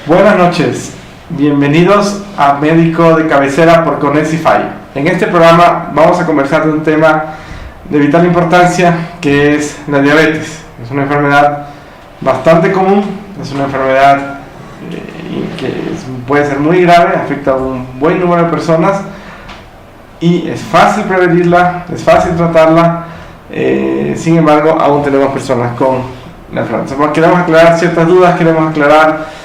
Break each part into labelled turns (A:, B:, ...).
A: Buenas noches, bienvenidos a Médico de Cabecera por Conexify. En este programa vamos a conversar de un tema de vital importancia que es la diabetes. Es una enfermedad bastante común, es una enfermedad que puede ser muy grave, afecta a un buen número de personas y es fácil prevenirla, es fácil tratarla, sin embargo aún tenemos personas con la enfermedad. Entonces, queremos aclarar ciertas dudas, queremos aclarar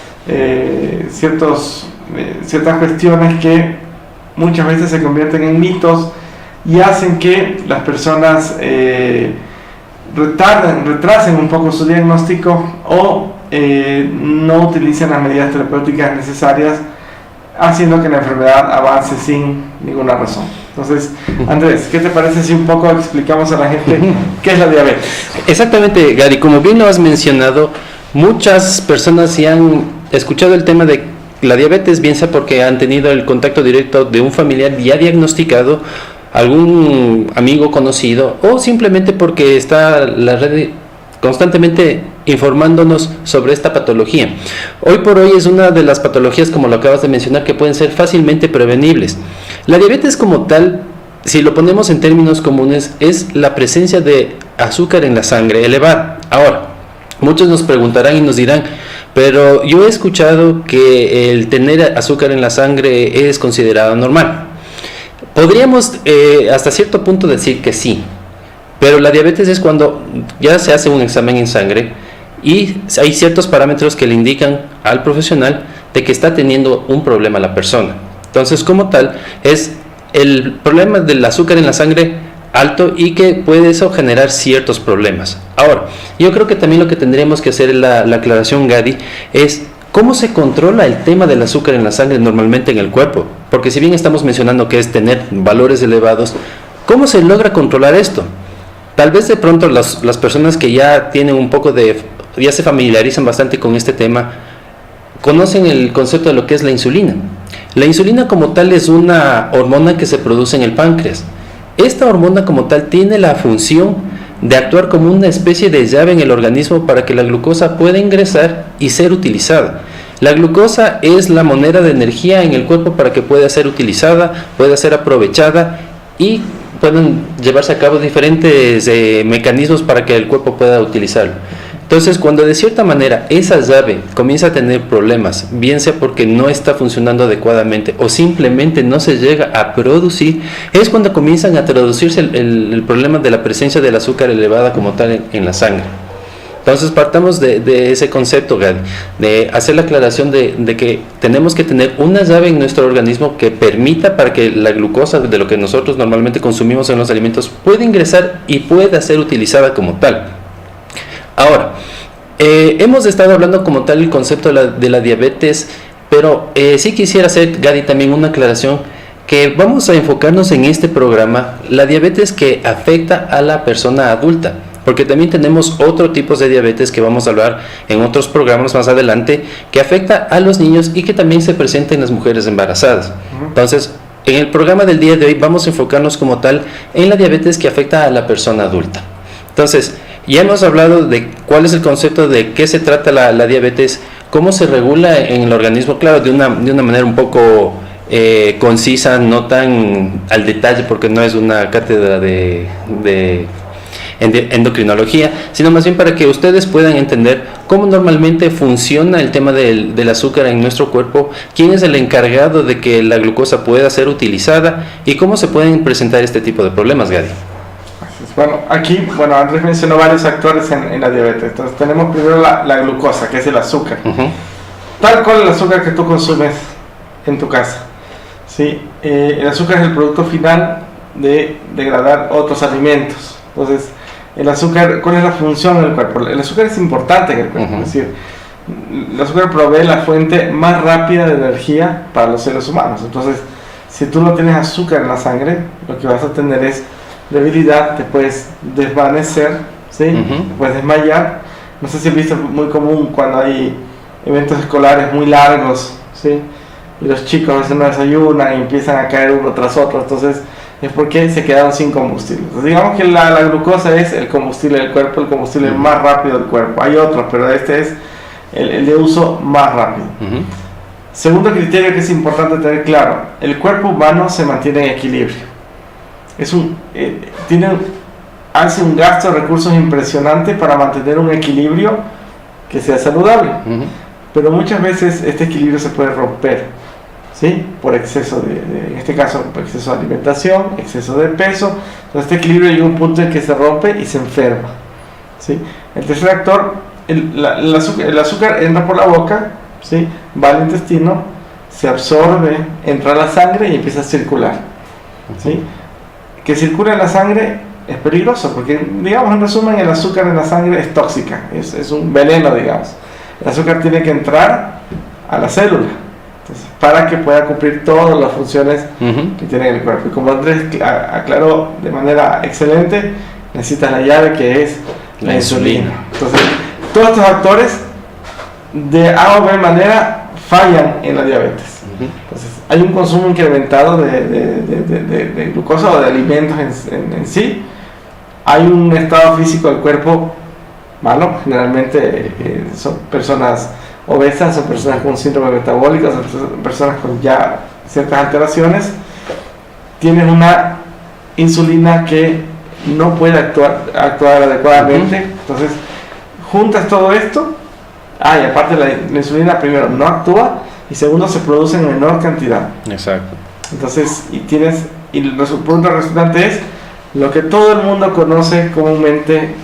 A: ciertas cuestiones que muchas veces se convierten en mitos y hacen que las personas retrasen un poco su diagnóstico o no utilicen las medidas terapéuticas necesarias, haciendo que la enfermedad avance sin ninguna razón. Entonces, Andrés, ¿qué te parece si un poco explicamos a la gente qué es la diabetes?
B: Exactamente, Gary, como bien lo has mencionado, muchas personas sí han escuchado el tema de la diabetes, bien sea porque han tenido el contacto directo de un familiar ya diagnosticado, algún amigo conocido, o simplemente porque está la red constantemente informándonos sobre esta patología. Hoy por hoy es una de las patologías, como lo acabas de mencionar, que pueden ser fácilmente prevenibles. La diabetes como tal, si lo ponemos en términos comunes, es la presencia de azúcar en la sangre elevada. Ahora, muchos nos preguntarán y nos dirán, pero yo he escuchado que el tener azúcar en la sangre es considerado normal. Podríamos hasta cierto punto decir que sí, pero la diabetes es cuando ya se hace un examen en sangre y hay ciertos parámetros que le indican al profesional de que está teniendo un problema la persona. Entonces, como tal, es el problema del azúcar en la sangre alto y que puede eso generar ciertos problemas. Ahora, yo creo que también lo que tendríamos que hacer en la aclaración, Gadi, es cómo se controla el tema del azúcar en la sangre normalmente en el cuerpo. Porque si bien estamos mencionando que es tener valores elevados, ¿cómo se logra controlar esto? Tal vez de pronto las personas que ya tienen un poco ya se familiarizan bastante con este tema, conocen el concepto de lo que es la insulina. La insulina como tal es una hormona que se produce en el páncreas. Esta hormona como tal tiene la función de actuar como una especie de llave en el organismo para que la glucosa pueda ingresar y ser utilizada. La glucosa es la moneda de energía en el cuerpo para que pueda ser utilizada, pueda ser aprovechada y pueden llevarse a cabo diferentes mecanismos para que el cuerpo pueda utilizarlo. Entonces, cuando de cierta manera esa llave comienza a tener problemas, bien sea porque no está funcionando adecuadamente o simplemente no se llega a producir, es cuando comienzan a traducirse el problema de la presencia del azúcar elevada como tal en la sangre. Entonces, partamos de ese concepto, Gadi, de hacer la aclaración de que tenemos que tener una llave en nuestro organismo que permita para que la glucosa de lo que nosotros normalmente consumimos en los alimentos pueda ingresar y pueda ser utilizada como tal. Ahora, hemos estado hablando como tal el concepto de la diabetes, pero sí quisiera hacer, Gadi, también una aclaración que vamos a enfocarnos en este programa, la diabetes que afecta a la persona adulta, porque también tenemos otro tipo de diabetes que vamos a hablar en otros programas más adelante, que afecta a los niños y que también se presenta en las mujeres embarazadas. Entonces, en el programa del día de hoy vamos a enfocarnos como tal en la diabetes que afecta a la persona adulta. Entonces, ya hemos hablado de cuál es el concepto de qué se trata la diabetes, cómo se regula en el organismo, claro, de una manera un poco concisa, no tan al detalle, porque no es una cátedra de endocrinología, sino más bien para que ustedes puedan entender cómo normalmente funciona el tema del azúcar en nuestro cuerpo, quién es el encargado de que la glucosa pueda ser utilizada y cómo se pueden presentar este tipo de problemas, Gadi.
A: Bueno, aquí, Andrés mencionó varios actores en la diabetes. Entonces tenemos primero la glucosa, que es el azúcar. Tal cual el azúcar que tú consumes en tu casa. ¿Sí? El azúcar es el producto final de degradar otros alimentos. Entonces, el azúcar, ¿cuál es la función del cuerpo? El azúcar es importante en el cuerpo. Es decir, el azúcar provee la fuente más rápida de energía para los seres humanos. Entonces, si tú no tienes azúcar en la sangre, lo que vas a tener es debilidad, te puedes desvanecer, ¿sí? Te puedes desmayar. No sé si has visto, muy común cuando hay eventos escolares muy largos, ¿sí? Y los chicos a veces no desayunan y empiezan a caer uno tras otro. Entonces es porque se quedaron sin combustible. Entonces digamos que la glucosa es el combustible del cuerpo, el combustible más rápido del cuerpo. Hay otros, pero este es el de uso más rápido. Segundo criterio que es importante tener claro, el cuerpo humano se mantiene en equilibrio. Hace un gasto de recursos impresionante para mantener un equilibrio que sea saludable. Pero muchas veces este equilibrio se puede romper, ¿sí? Por exceso en este caso, por exceso de alimentación, exceso de peso. Entonces este equilibrio llega a un punto en que se rompe y se enferma, ¿sí? El tercer factor, el azúcar entra por la boca, ¿sí? Va al intestino, se absorbe, entra a la sangre y empieza a circular, ¿sí? Que circula en la sangre es peligroso porque, digamos, en resumen, el azúcar en la sangre es tóxica, es un veneno, digamos. El azúcar tiene que entrar a la célula, entonces, para que pueda cumplir todas las funciones que tiene el cuerpo. Y como Andrés aclaró de manera excelente, necesitas la llave que es la insulina. Entonces, todos estos factores de A o B manera fallan en la diabetes. Entonces, hay un consumo incrementado de glucosa o de alimentos en sí. Hay un estado físico del cuerpo malo, generalmente son personas obesas, son personas con síndrome metabólico, son personas con ya ciertas alteraciones. Tienen una insulina que no puede actuar adecuadamente. Entonces, juntas todo esto, y aparte la insulina primero no actúa y segundo se produce en menor cantidad.
B: Exacto.
A: Entonces, y el punto resultante es lo que todo el mundo conoce comúnmente,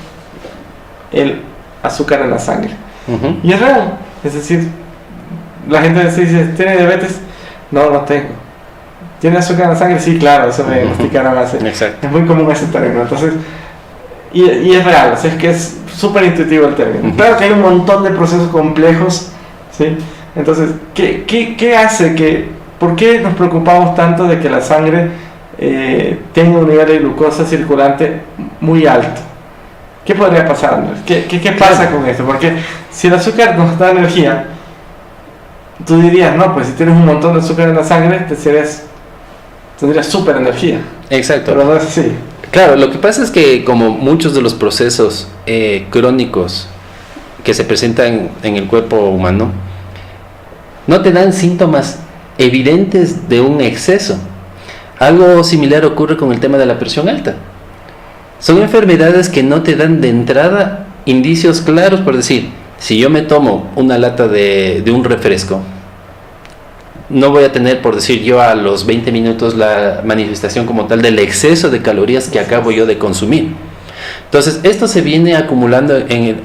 A: el azúcar en la sangre. Y es real, es decir, la gente dice, ¿tiene diabetes? No, no tengo. ¿Tiene azúcar en la sangre? Sí, claro, eso me diagnosticaron hace.
B: Exacto.
A: Es muy común ese término. Entonces, y es real, o sea, es que es súper intuitivo el término. Claro que hay un montón de procesos complejos, ¿sí? Entonces, ¿qué hace por qué nos preocupamos tanto de que la sangre tenga un nivel de glucosa circulante muy alto? ¿Qué podría pasar, Andrés? ¿Qué pasa con esto? Porque si el azúcar nos da energía, tú dirías, no, pues si tienes un montón de azúcar en la sangre, tendrías súper energía.
B: Exacto.
A: Pero no es así.
B: Claro, lo que pasa es que como muchos de los procesos crónicos que se presentan en el cuerpo humano, no te dan síntomas evidentes de un exceso. Algo similar ocurre con el tema de la presión alta. Son enfermedades que no te dan de entrada indicios claros, por decir, si yo me tomo una lata de un refresco, no voy a tener, por decir yo, a los 20 minutos la manifestación como tal del exceso de calorías que acabo yo de consumir. Entonces, esto se viene acumulando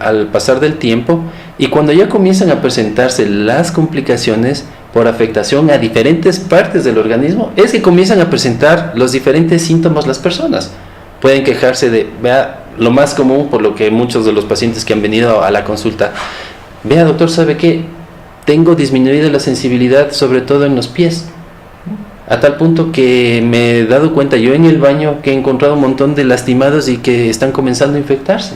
B: al pasar del tiempo y cuando ya comienzan a presentarse las complicaciones por afectación a diferentes partes del organismo, es que comienzan a presentar los diferentes síntomas las personas. Pueden quejarse lo más común, por lo que muchos de los pacientes que han venido a la consulta, vea doctor, ¿sabe qué? Tengo disminuida la sensibilidad, sobre todo en los pies, a tal punto que me he dado cuenta yo en el baño que he encontrado un montón de lastimados y que están comenzando a infectarse.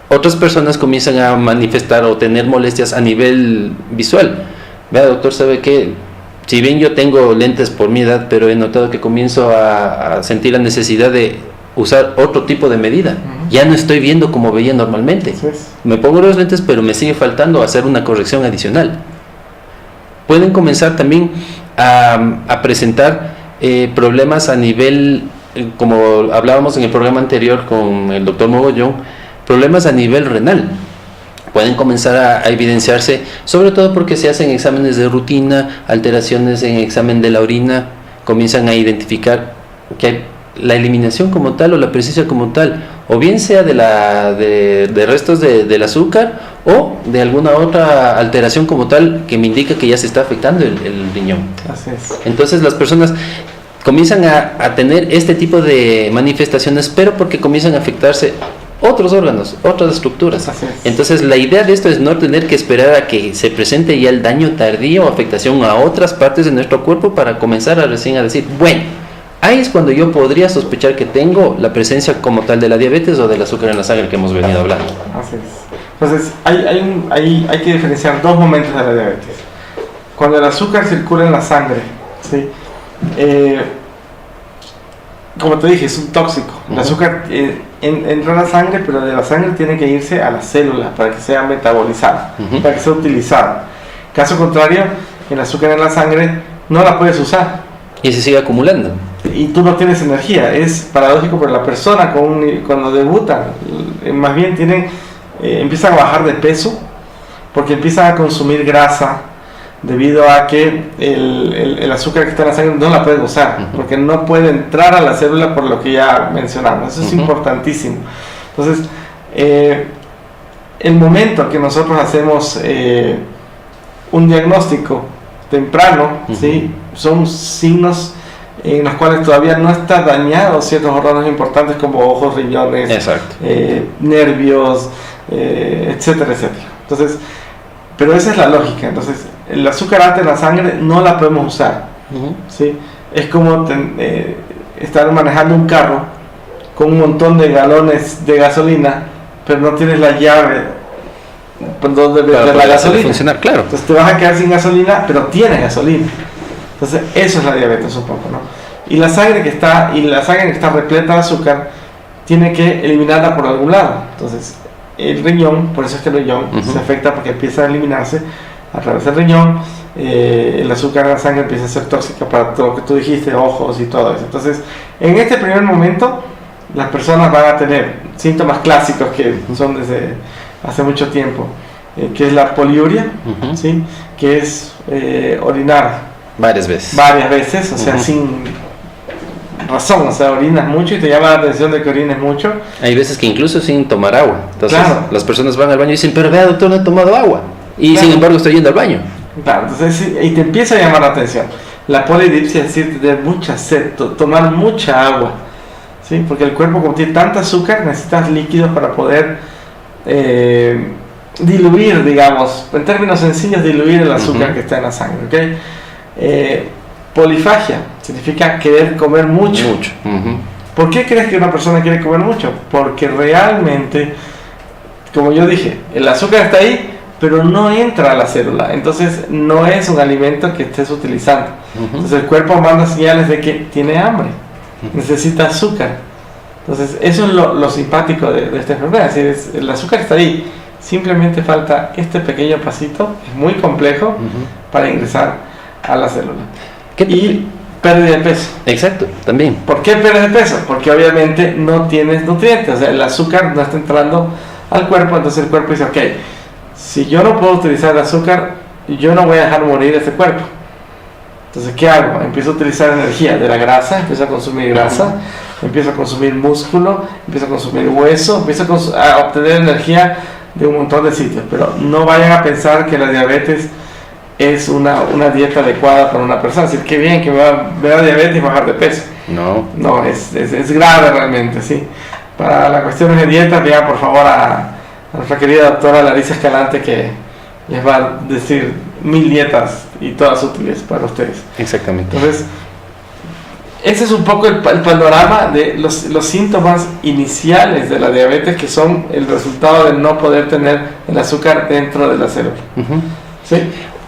B: Otras personas comienzan a manifestar o tener molestias a nivel visual. Vea doctor, ¿sabe qué? Si bien yo tengo lentes por mi edad, pero he notado que comienzo a sentir la necesidad de usar otro tipo de medida. Ya no estoy viendo como veía normalmente. Me pongo los lentes, pero me sigue faltando hacer una corrección adicional. Pueden comenzar también a presentar problemas a nivel, como hablábamos en el programa anterior con el doctor Mogollón, problemas a nivel renal. Pueden comenzar a evidenciarse, sobre todo porque se hacen exámenes de rutina, alteraciones en examen de la orina, comienzan a identificar que hay la eliminación como tal o la presencia como tal, o bien sea de restos del azúcar o de alguna otra alteración como tal que me indica que ya se está afectando el riñón.
A: Así es.
B: Entonces las personas comienzan a tener este tipo de manifestaciones, pero porque comienzan a afectarse otros órganos, otras estructuras. Entonces la idea de esto es no tener que esperar a que se presente ya el daño tardío o afectación a otras partes de nuestro cuerpo para comenzar recién a decir, bueno, ahí es cuando yo podría sospechar que tengo la presencia como tal de la diabetes o del azúcar en la sangre que hemos venido hablando.
A: Así es. Entonces hay que diferenciar dos momentos de la diabetes. Cuando el azúcar circula en la sangre, ¿sí? Como te dije, es un tóxico. El azúcar entra a la sangre, pero de la sangre tiene que irse a las células para que sea metabolizada, para que sea utilizada. Caso contrario, el azúcar en la sangre no la puedes usar.
B: Y se sigue acumulando.
A: Y tú no tienes energía. Es paradójico, pero la persona cuando debuta, más bien empiezan a bajar de peso porque empiezan a consumir grasa debido a que el azúcar que está en la sangre no la pueden usar, porque no puede entrar a la célula por lo que ya mencionamos. Eso es importantísimo. Entonces, el momento que nosotros hacemos un diagnóstico temprano, ¿sí? Son signos en los cuales todavía no está dañado ciertos órganos importantes como ojos, riñones, nervios, etcétera, etcétera. Entonces, pero esa es la lógica. Entonces, el azúcar alta en la sangre no la podemos usar, ¿sí? Es como estar manejando un carro con un montón de galones de gasolina, pero no tienes la llave de la gasolina.
B: Funcionar, claro.
A: Entonces te vas a quedar sin gasolina, pero tienes gasolina. Entonces eso es la diabetes un poco, ¿no? Y la sangre que está repleta de azúcar tiene que eliminarla por algún lado. Entonces el riñón, por eso es que el riñón se afecta, porque empieza a eliminarse a través del riñón. El azúcar en la sangre empieza a ser tóxica para todo lo que tú dijiste, ojos y todo eso. Entonces en este primer momento las personas van a tener síntomas clásicos que son desde hace mucho tiempo, que es la poliuria, ¿sí? Que es orinar
B: varias veces,
A: o sea, sin razón, o sea, orinas mucho y te llama la atención de que orines mucho.
B: Hay veces que incluso sin tomar agua. Entonces las personas van al baño y dicen, pero vea, doctor, no he tomado agua. Y sin embargo estoy yendo al baño.
A: Claro, entonces, y te empieza a llamar la atención. La polidipsia es decir, tener mucha sed, tomar mucha agua, ¿sí? Porque el cuerpo, como tiene tanta azúcar, necesitas líquidos para poder diluir, digamos, en términos sencillos, diluir el azúcar que está en la sangre, ¿ok? Polifagia significa querer comer mucho. ¿Por qué crees que una persona quiere comer mucho? Porque realmente, como yo dije, el azúcar está ahí, pero no entra a la célula, entonces no es un alimento que estés utilizando. Entonces el cuerpo manda señales de que tiene hambre, necesita azúcar. Entonces eso es lo simpático de esta enfermedad, es decir, el azúcar está ahí, simplemente falta este pequeño pasito, es muy complejo, para ingresar a la célula. Y pérdida de peso.
B: Exacto, también.
A: ¿Por qué pérdida de peso? Porque obviamente no tienes nutrientes, o sea, el azúcar no está entrando al cuerpo, entonces el cuerpo dice, ok, si yo no puedo utilizar el azúcar, yo no voy a dejar morir este cuerpo. Entonces, ¿qué hago? Empiezo a utilizar energía de la grasa, empiezo a consumir grasa, empiezo a consumir músculo, empiezo a consumir hueso, empiezo a obtener energía de un montón de sitios. Pero no vayan a pensar que la diabetes es una dieta adecuada para una persona. Es decir, qué bien que me da diabetes y bajar de peso. No, es grave realmente, sí. Para las cuestiones de dieta, vean por favor a nuestra querida doctora Larissa Escalante, que les va a decir 1000 dietas y todas útiles para ustedes.
B: Exactamente.
A: Entonces, ese es un poco el panorama de los síntomas iniciales de la diabetes, que son el resultado de no poder tener el azúcar dentro de la célula. ¿Sí?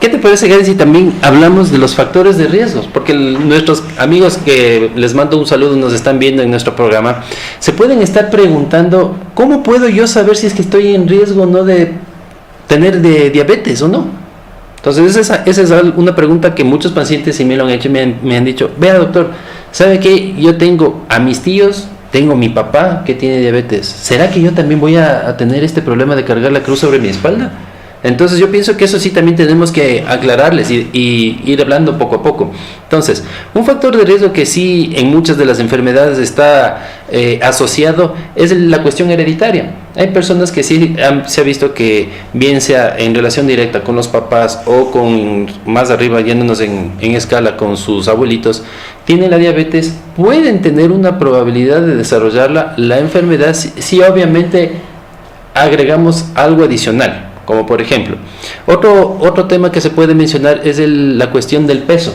B: ¿Qué te parece, Gary, si también hablamos de los factores de riesgos? Porque nuestros amigos que les mando un saludo, nos están viendo en nuestro programa, se pueden estar preguntando, ¿cómo puedo yo saber si es que estoy en riesgo o no de tener diabetes o no? Entonces esa es una pregunta que muchos pacientes, y me lo han hecho, me han dicho, vea doctor, ¿sabe qué? Yo tengo a mis tíos, tengo a mi papá que tiene diabetes, ¿será que yo también voy a tener este problema de cargar la cruz sobre mi espalda? Entonces yo pienso que eso sí también tenemos que aclararles y ir hablando poco a poco. Entonces, un factor de riesgo que sí en muchas de las enfermedades está asociado es la cuestión hereditaria. Hay personas que sí se ha visto que bien sea en relación directa con los papás o con más arriba, yéndonos en escala con sus abuelitos, tienen la diabetes, pueden tener una probabilidad de desarrollarla, la enfermedad, si obviamente agregamos algo adicional. Como por ejemplo, otro tema que se puede mencionar es la cuestión del peso.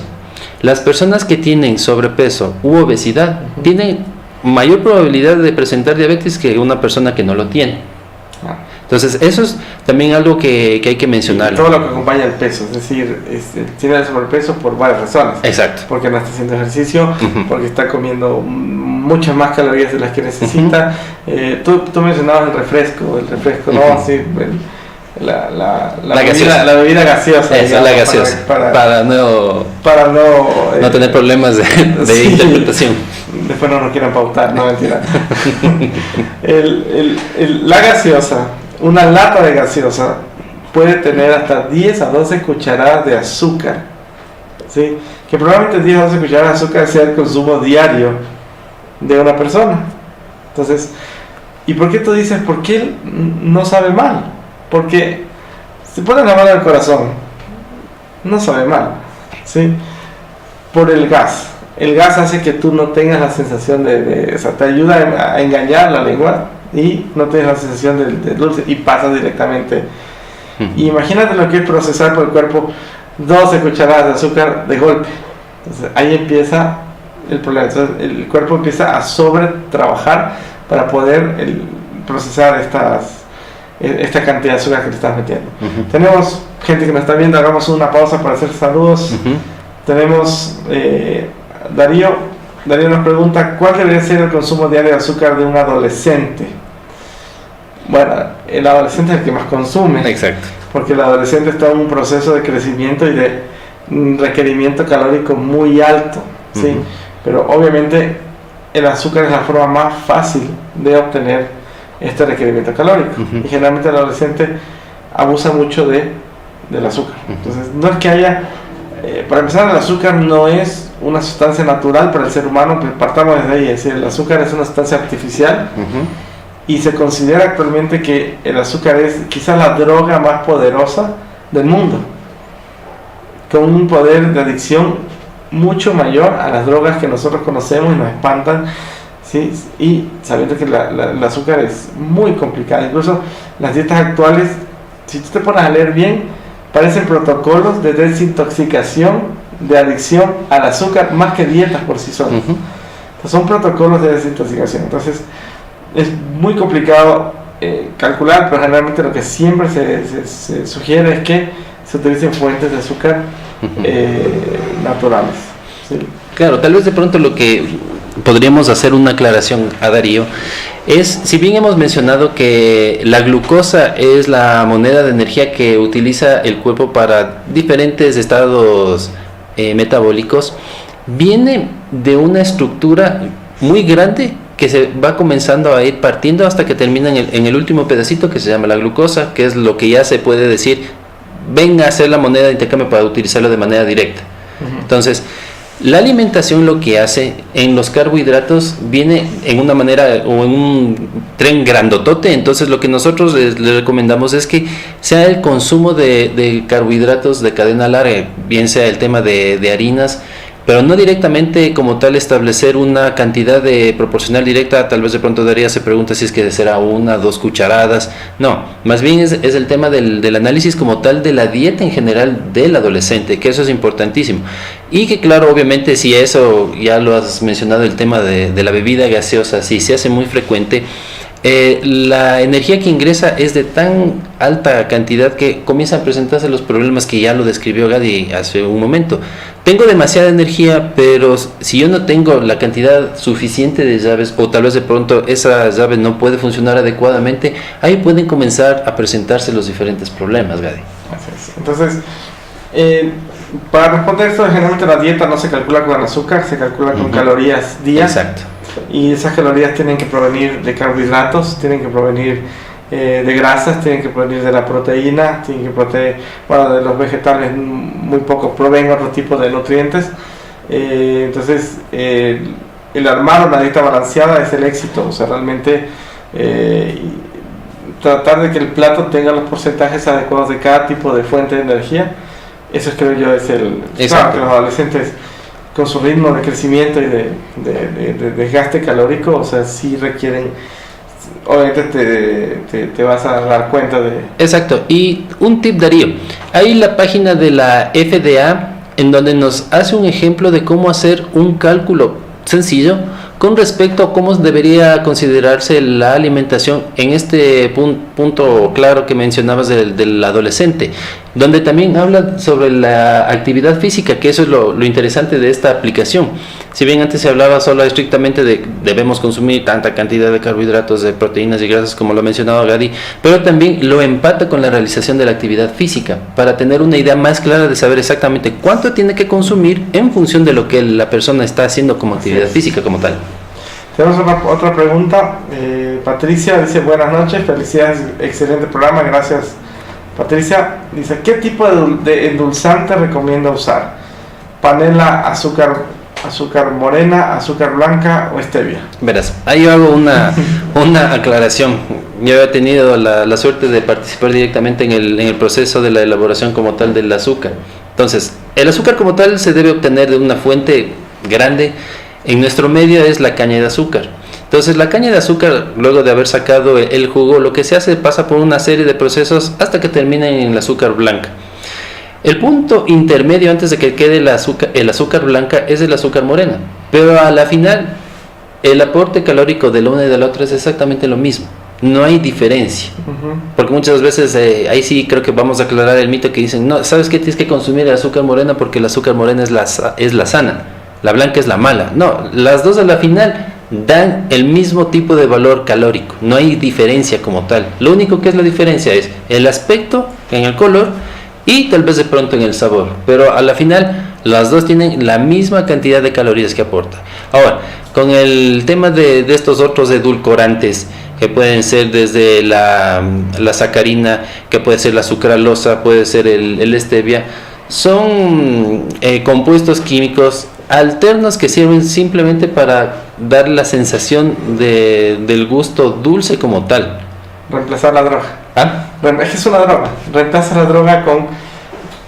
B: Las personas que tienen sobrepeso u obesidad tienen mayor probabilidad de presentar diabetes que una persona que no lo tiene. Entonces eso es también algo que hay que mencionar.
A: Todo lo que acompaña el peso, es decir, tiene el sobrepeso por varias razones.
B: Exacto.
A: Porque no está haciendo ejercicio, porque está comiendo muchas más calorías de las que necesita. Tú mencionabas el refresco, ¿no? Sí, la bebida gaseosa.
B: Esa es la gaseosa, para no tener problemas de
A: sí,
B: interpretación.
A: Después no nos quieran pautar, no, mentira. La gaseosa, una lata de gaseosa puede tener hasta 10 a 12 cucharadas de azúcar, ¿sí? Que probablemente 10 a 12 cucharadas de azúcar sea el consumo diario de una persona. Entonces, ¿y por qué tú dices, por qué no sabe mal? Porque se pone la mano al corazón, no sabe mal, ¿sí? Por el gas. El gas hace que tú no tengas la sensación o sea, te ayuda a engañar la lengua y no tienes la sensación del dulce y pasa directamente. Imagínate lo que es procesar por el cuerpo 12 cucharadas de azúcar de golpe. Entonces, ahí empieza el problema. Entonces, el cuerpo empieza a sobretrabajar para poder procesar esta cantidad de azúcar que le estás metiendo. Tenemos gente que nos está viendo, hagamos una pausa para hacer saludos. Tenemos Darío nos pregunta, ¿cuál debería ser el consumo diario de azúcar de un adolescente? Bueno, el adolescente es el que más consume.
B: Exacto.
A: Porque el adolescente está en un proceso de crecimiento y de requerimiento calórico muy alto, ¿sí? Pero obviamente el azúcar es la forma más fácil de obtener este requerimiento calórico. Y generalmente el adolescente abusa mucho del azúcar. Entonces, no es que haya... para empezar, el azúcar no es una sustancia natural para el ser humano, pero partamos desde ahí. Es decir, el azúcar es una sustancia artificial. Y se considera actualmente que el azúcar es quizás la droga más poderosa del mundo, con un poder de adicción mucho mayor a las drogas que nosotros conocemos y nos espantan, ¿sí? Y sabiendo que el azúcar es muy complicado. Incluso las dietas actuales, si tú te pones a leer bien, parecen protocolos de desintoxicación, de adicción al azúcar, más que dietas por sí solas. Entonces, son protocolos de desintoxicación. Entonces es muy complicado calcular, pero generalmente lo que siempre se sugiere es que se utilicen fuentes de azúcar naturales, ¿sí?
B: Claro, tal vez de pronto lo que podríamos hacer una aclaración a Darío es, si bien hemos mencionado que la glucosa es la moneda de energía que utiliza el cuerpo para diferentes estados metabólicos, viene de una estructura muy grande que se va comenzando a ir partiendo hasta que termina en el último pedacito que se llama la glucosa, que es lo que ya se puede decir, venga a ser la moneda de intercambio para utilizarlo de manera directa. Entonces, la alimentación lo que hace en los carbohidratos viene en una manera o en un tren grandotote. Entonces lo que nosotros les recomendamos es que sea el consumo de carbohidratos de cadena larga, bien sea el tema de harinas, pero no directamente como tal establecer una cantidad de proporcional directa. Tal vez de pronto Daría se pregunta si es que será 1, 2 cucharadas. No, más bien es el tema del análisis como tal de la dieta en general del adolescente, que eso es importantísimo. Y que claro, obviamente si eso ya lo has mencionado, el tema de la bebida gaseosa, si se hace muy frecuente, la energía que ingresa es de tan alta cantidad que comienzan a presentarse los problemas que ya lo describió Gadi hace un momento. Tengo demasiada energía, pero si yo no tengo la cantidad suficiente de llaves, o tal vez de pronto esa llave no puede funcionar adecuadamente, ahí pueden comenzar a presentarse los diferentes problemas, Gadi.
A: Así es. Entonces, para responder esto, generalmente la dieta no se calcula con azúcar, se calcula con calorías día.
B: Exacto.
A: Y esas calorías tienen que provenir de carbohidratos, tienen que provenir de grasas, tienen que provenir de la proteína, tienen que provenir, bueno, de los vegetales muy poco proveen otro tipo de nutrientes. Entonces, el armar una dieta balanceada es el éxito. O sea, realmente tratar de que el plato tenga los porcentajes adecuados de cada tipo de fuente de energía. Eso creo yo es el... Claro, que los adolescentes con su ritmo de crecimiento y de desgaste calórico, o sea, sí requieren, obviamente te vas a dar cuenta de...
B: Exacto. Y un tip, Darío, hay la página de la FDA en donde nos hace un ejemplo de cómo hacer un cálculo sencillo con respecto a cómo debería considerarse la alimentación en este punto claro que mencionabas del adolescente, donde también habla sobre la actividad física, que eso es lo interesante de esta aplicación. Si bien antes se hablaba solo estrictamente de debemos consumir tanta cantidad de carbohidratos, de proteínas y grasas como lo mencionaba Gadi, pero también lo empata con la realización de la actividad física para tener una idea más clara de saber exactamente cuánto tiene que consumir en función de lo que la persona está haciendo como actividad física como tal.
A: Tenemos otra pregunta. Patricia dice: buenas noches, felicidades, excelente programa, gracias Patricia. Dice: ¿qué tipo de endulzante recomienda usar? ¿Panela, azúcar morena, azúcar blanca o stevia?
B: Verás, ahí yo hago una aclaración. Yo he tenido la suerte de participar directamente en el proceso de la elaboración como tal del azúcar. Entonces, el azúcar como tal se debe obtener de una fuente grande. En nuestro medio es la caña de azúcar. Entonces la caña de azúcar, luego de haber sacado el jugo, lo que se hace pasa por una serie de procesos hasta que termina en el azúcar blanca. El punto intermedio antes de que quede el azúcar blanca es el azúcar morena. Pero a la final el aporte calórico de la una y de la otra es exactamente lo mismo. No hay diferencia. Porque muchas veces, ahí sí creo que vamos a aclarar el mito que dicen: no, ¿sabes qué? Tienes que consumir el azúcar morena porque el azúcar morena es la sana. La blanca es la mala. No, las dos a la final dan el mismo tipo de valor calórico. No hay diferencia como tal. Lo único que es la diferencia es el aspecto en el color y tal vez de pronto en el sabor. Pero a la final las dos tienen la misma cantidad de calorías que aporta. Ahora, con el tema de estos otros edulcorantes, que pueden ser desde la sacarina, que puede ser la sucralosa, puede ser el stevia, son compuestos químicos alternos que sirven simplemente para dar la sensación del gusto dulce como tal.
A: Reemplazar la droga.
B: ¿Ah?
A: Es una droga. Reemplaza la droga con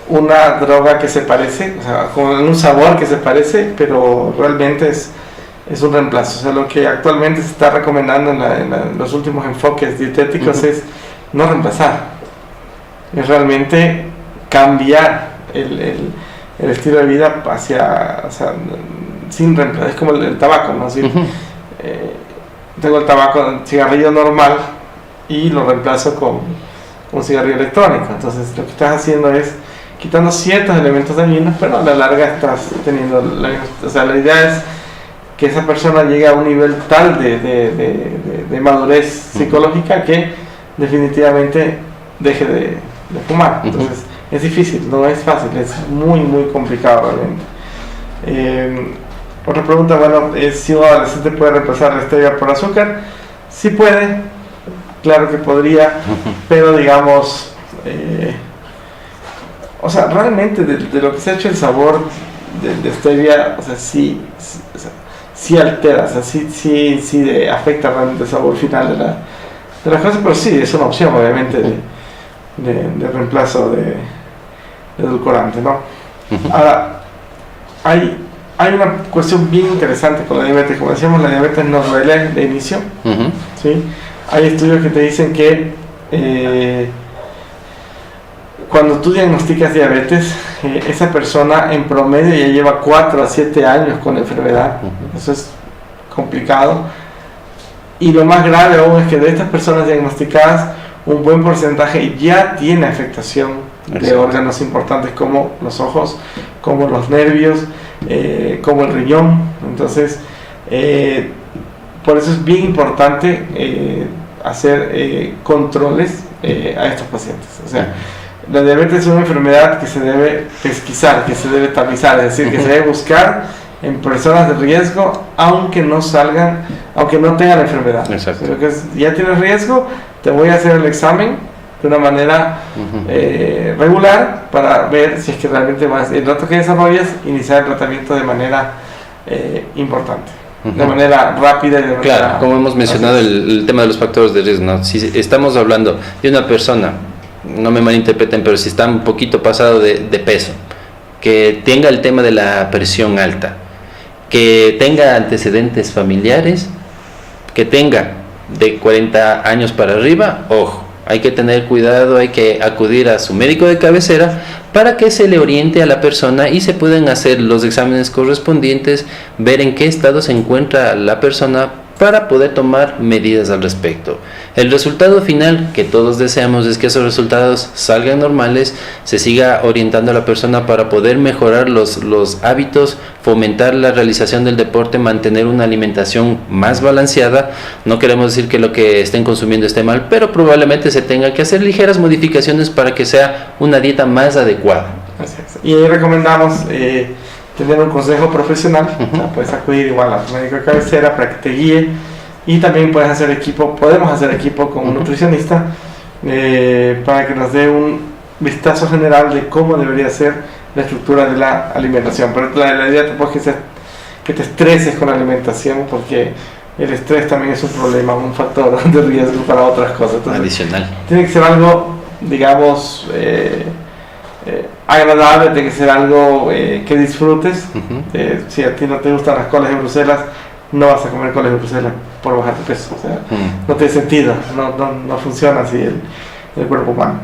A: una droga que se parece, o sea, con un sabor que se parece, pero realmente es un reemplazo. O sea, lo que actualmente se está recomendando en los últimos enfoques dietéticos es no reemplazar, es realmente cambiar el estilo de vida hacia, o sea, sin reemplazar. Es como el tabaco, ¿no? Tengo el tabaco, el cigarrillo normal, y lo reemplazo con un cigarrillo electrónico. Entonces lo que estás haciendo es quitando ciertos elementos dañinos, pero a la larga estás teniendo o sea, la idea es que esa persona llegue a un nivel tal de madurez psicológica que definitivamente deje de fumar. Entonces es difícil, no es fácil, es muy muy complicado realmente. Otra pregunta, bueno, es si un adolescente puede reemplazar la stevia por azúcar. Sí puede, claro que podría, pero digamos, o sea, realmente de lo que se ha hecho el sabor de stevia, o sea, sí altera, o sea, sí afecta realmente el sabor final de las cosas, pero sí, es una opción obviamente de reemplazo de edulcorante, ¿no? Ahora, hay una cuestión bien interesante con la diabetes. Como decíamos, la diabetes no duele de inicio, ¿sí? Hay estudios que te dicen que cuando tú diagnosticas diabetes, esa persona en promedio ya lleva 4 a 7 años con la enfermedad. Eso es complicado. Y lo más grave aún es que de estas personas diagnosticadas, un buen porcentaje ya tiene afectación de órganos importantes como los ojos, como los nervios, como el riñón. Entonces, por eso es bien importante hacer controles a estos pacientes. O sea, la diabetes es una enfermedad que se debe pesquisar, que se debe tamizar, es decir, que se debe buscar en personas de riesgo, aunque no tengan la enfermedad.
B: Exacto.
A: Pero que ya tienes riesgo, te voy a hacer el examen de una manera regular para ver si es que realmente el rato que desarrollas, iniciar el tratamiento de manera importante, de manera rápida y de manera...
B: Claro, como hemos mencionado el tema de los factores de riesgo, ¿no? Si estamos hablando de una persona, no me malinterpreten, pero si está un poquito pasado de peso, que tenga el tema de la presión alta, que tenga antecedentes familiares, que tenga de 40 años para arriba, ojo, hay que tener cuidado, hay que acudir a su médico de cabecera para que se le oriente a la persona y se puedan hacer los exámenes correspondientes, ver en qué estado se encuentra la persona para poder tomar medidas al respecto. El resultado final que todos deseamos es que esos resultados salgan normales, se siga orientando a la persona para poder mejorar los hábitos, fomentar la realización del deporte, mantener una alimentación más balanceada. No queremos decir que lo que estén consumiendo esté mal, pero probablemente se tenga que hacer ligeras modificaciones para que sea una dieta más adecuada.
A: Así es. Y ahí recomendamos tener un consejo profesional. O sea, puedes acudir igual a tu médico de cabecera para que te guíe, y también podemos hacer equipo con un nutricionista para que nos dé un vistazo general de cómo debería ser la estructura de la alimentación. Pero la idea tampoco es que te estreses con la alimentación, porque el estrés también es un problema, un factor de riesgo para otras cosas. Entonces,
B: adicional.
A: Tiene que ser algo, digamos, agradable, tiene que ser algo que disfrutes. Si a ti no te gustan las coles de Bruselas, no vas a comer coles de Bruselas por bajar de peso. O sea, no tiene sentido, no funciona así el cuerpo humano.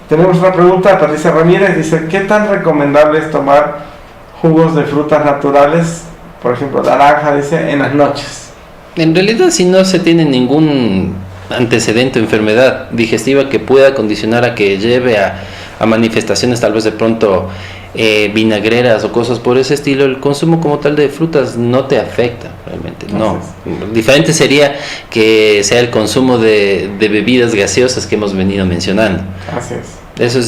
A: Tenemos una pregunta de Patricia Ramírez, dice: ¿qué tan recomendable es tomar jugos de frutas naturales, por ejemplo naranja, dice, en las noches?
B: En realidad, si no se tiene ningún antecedente o enfermedad digestiva que pueda condicionar a que lleve a manifestaciones tal vez de pronto vinagreras o cosas por ese estilo, el consumo como tal de frutas no te afecta realmente. No, diferente sería que sea el consumo de bebidas gaseosas que hemos venido mencionando.
A: Así es.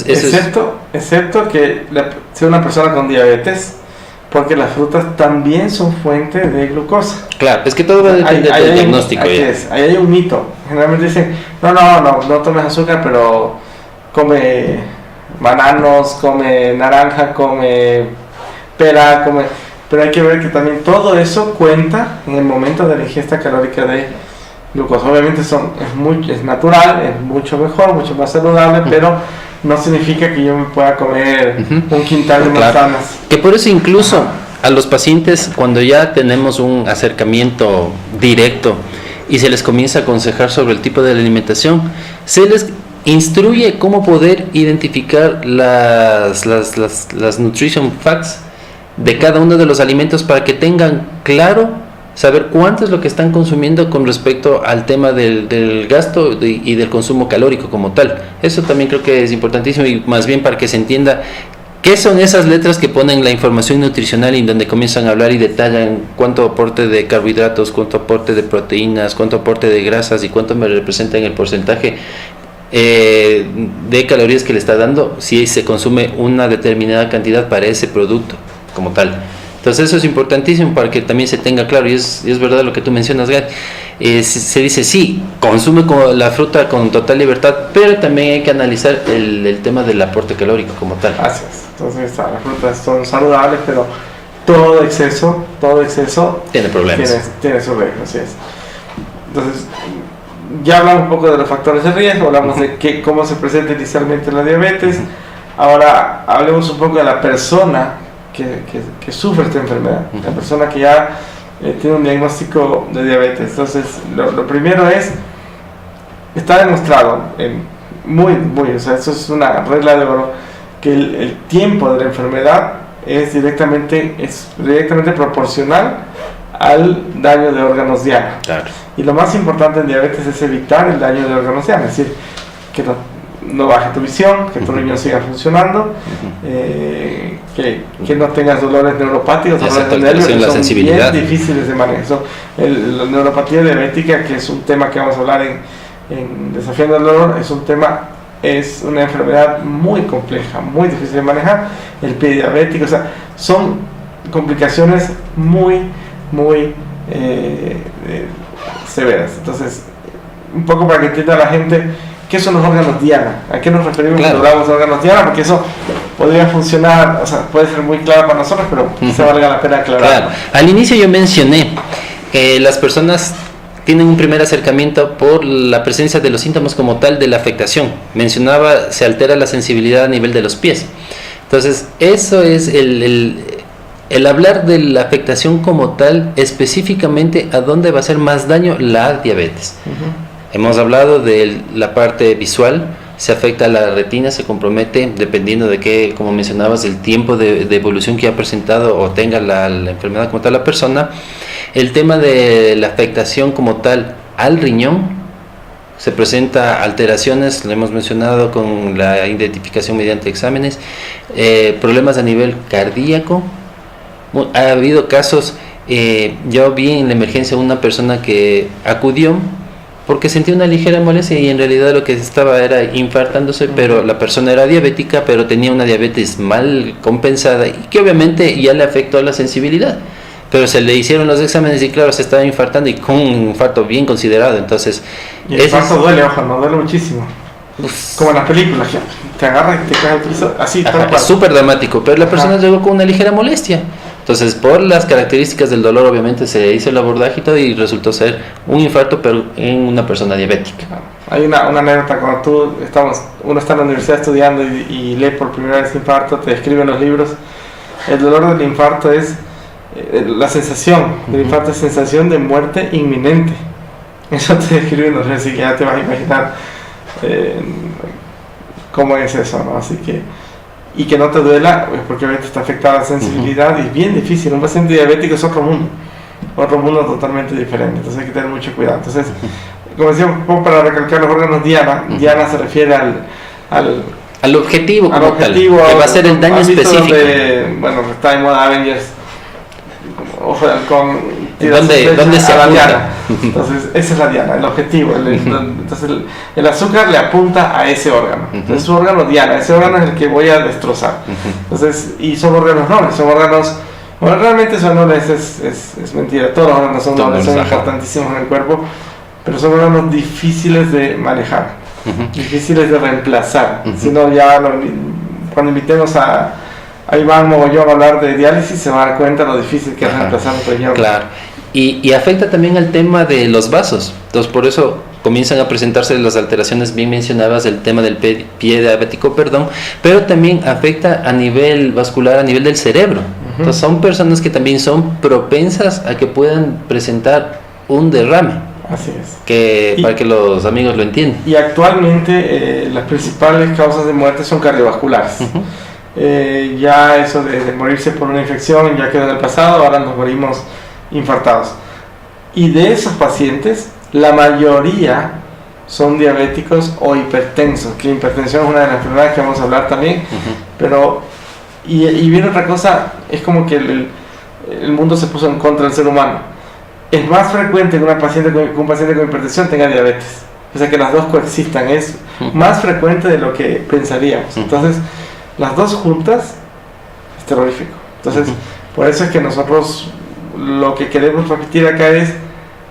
B: Excepto
A: que sea una persona con diabetes, porque las frutas también son fuente de glucosa.
B: Claro, es que todo va a depender del diagnóstico.
A: Ahí hay un mito. Generalmente dicen: no tomes azúcar, pero come bananos, come naranja, come pera, pero hay que ver que también todo eso cuenta en el momento de la ingesta calórica de glucosa. Obviamente es natural, es mucho mejor, mucho más saludable, pero no significa que yo me pueda comer un quintal de manzanas.
B: Que por eso incluso a los pacientes, cuando ya tenemos un acercamiento directo y se les comienza a aconsejar sobre el tipo de alimentación, se les instruye cómo poder identificar las nutrition facts de cada uno de los alimentos, para que tengan claro saber cuánto es lo que están consumiendo con respecto al tema del gasto y del consumo calórico como tal. Eso también creo que es importantísimo, y más bien para que se entienda qué son esas letras que ponen la información nutricional y donde comienzan a hablar y detallan cuánto aporte de carbohidratos, cuánto aporte de proteínas, cuánto aporte de grasas y cuánto me representa en el porcentaje de calorías que le está dando si se consume una determinada cantidad para ese producto como tal. Entonces eso es importantísimo para que también se tenga claro, y es verdad lo que tú mencionas, Gary. Se dice: sí, consume la fruta con total libertad, pero también hay que analizar el tema del aporte calórico como tal.
A: Así es. Entonces las frutas son saludables, pero todo exceso
B: tiene problemas,
A: tiene su riesgo. Así es. Entonces, ya hablamos un poco de los factores de riesgo, hablamos de cómo se presenta inicialmente la diabetes. Ahora hablemos un poco de la persona que sufre esta enfermedad, la persona que ya tiene un diagnóstico de diabetes. Entonces, lo primero está demostrado, o sea, eso es una regla de oro, que el tiempo de la enfermedad es directamente proporcional al daño de órganos diana. Claro. Y lo más importante en diabetes es evitar el daño de órganos diana, es decir, que no baje tu visión, que tu riñón siga funcionando, que no tengas dolores neuropáticos, dolores de nervios, que son bien difíciles de manejar. La neuropatía diabética, que es un tema que vamos a hablar en Desafiando el Dolor, es una enfermedad muy compleja, muy difícil de manejar. El pie diabético, o sea, son complicaciones muy severas. Entonces, un poco para que entienda la gente qué son los órganos diana, a qué nos referimos cuando hablamos de órganos diana, porque eso podría funcionar, o sea, puede ser muy claro para nosotros, pero quizá valga la pena aclarar.
B: Claro. Al inicio yo mencioné que las personas tienen un primer acercamiento por la presencia de los síntomas como tal de la afectación. Mencionaba, se altera la sensibilidad a nivel de los pies. Entonces, eso es el hablar de la afectación como tal, específicamente a dónde va a hacer más daño la diabetes. Hemos hablado de la parte visual, se afecta a la retina, se compromete, dependiendo de qué, como mencionabas, el tiempo de evolución que ha presentado o tenga la enfermedad como tal la persona. El tema de la afectación como tal al riñón, se presenta alteraciones, lo hemos mencionado con la identificación mediante exámenes, problemas a nivel cardíaco. Ha habido casos, yo vi en la emergencia una persona que acudió porque sentía una ligera molestia y en realidad lo que estaba era infartándose, pero la persona era diabética, pero tenía una diabetes mal compensada y que obviamente ya le afectó la sensibilidad. Pero se le hicieron los exámenes y claro, se estaba infartando y con un infarto bien considerado. Entonces,
A: y el infarto duele, ojo, no duele muchísimo. Como en las películas, te agarra y te cae al piso, así, tal cual.
B: Es súper dramático, pero la persona llegó con una ligera molestia. Entonces, por las características del dolor, obviamente se hizo el abordaje y todo y resultó ser un infarto, pero en una persona diabética.
A: Hay una anécdota, cuando uno está en la universidad estudiando y lee por primera vez infarto, te describen los libros. El dolor del infarto es la sensación del infarto, es sensación de muerte inminente. Eso te describen los libros, así que ya te vas a imaginar cómo es eso, ¿no? Así que, y que no te duela, pues porque obviamente está afectada la sensibilidad y es bien difícil. Un paciente diabético es otro mundo totalmente diferente, entonces hay que tener mucho cuidado. Entonces, como decía, un poco para recalcar los órganos Diana, Diana se refiere
B: al objetivo,
A: al objetivo,
B: que va a ser el daño específico.
A: Bueno, está en moda Avengers, ojo de halcón,
B: ¿Dónde se
A: a la
B: apunta?
A: diana. Entonces esa es la diana, el objetivo. Entonces el azúcar le apunta a ese órgano. Entonces su órgano diana, ese órgano es el que voy a destrozar. Entonces, y son órganos nobles, son órganos, bueno, realmente son nobles, es mentira, todos los órganos son nobles, son importantísimos en el cuerpo, pero son órganos difíciles de manejar, difíciles de reemplazar. Si no, ya cuando invitemos a Iván Mogollón a hablar de diálisis, se va a dar cuenta lo difícil que es reemplazar un riñón.
B: Claro, y afecta también al tema de los vasos. Entonces, por eso comienzan a presentarse las alteraciones bien mencionadas, el tema del pie diabético, pero también afecta a nivel vascular, a nivel del cerebro. Entonces, son personas que también son propensas a que puedan presentar un derrame.
A: Así es.
B: Para que los amigos lo entiendan.
A: Y actualmente las principales causas de muerte son cardiovasculares. Ya eso de morirse por una infección ya quedó en el pasado, ahora nos morimos infartados. Y de esos pacientes, la mayoría son diabéticos o hipertensos, que hipertensión es una de las enfermedades que vamos a hablar también. Pero, y viene otra cosa, es como que el mundo se puso en contra del ser humano. Es más frecuente que un paciente con hipertensión tenga diabetes, o sea que las dos coexistan, es más frecuente de lo que pensaríamos. Entonces, las dos juntas es terrorífico. Entonces, por eso es que nosotros lo que queremos transmitir acá es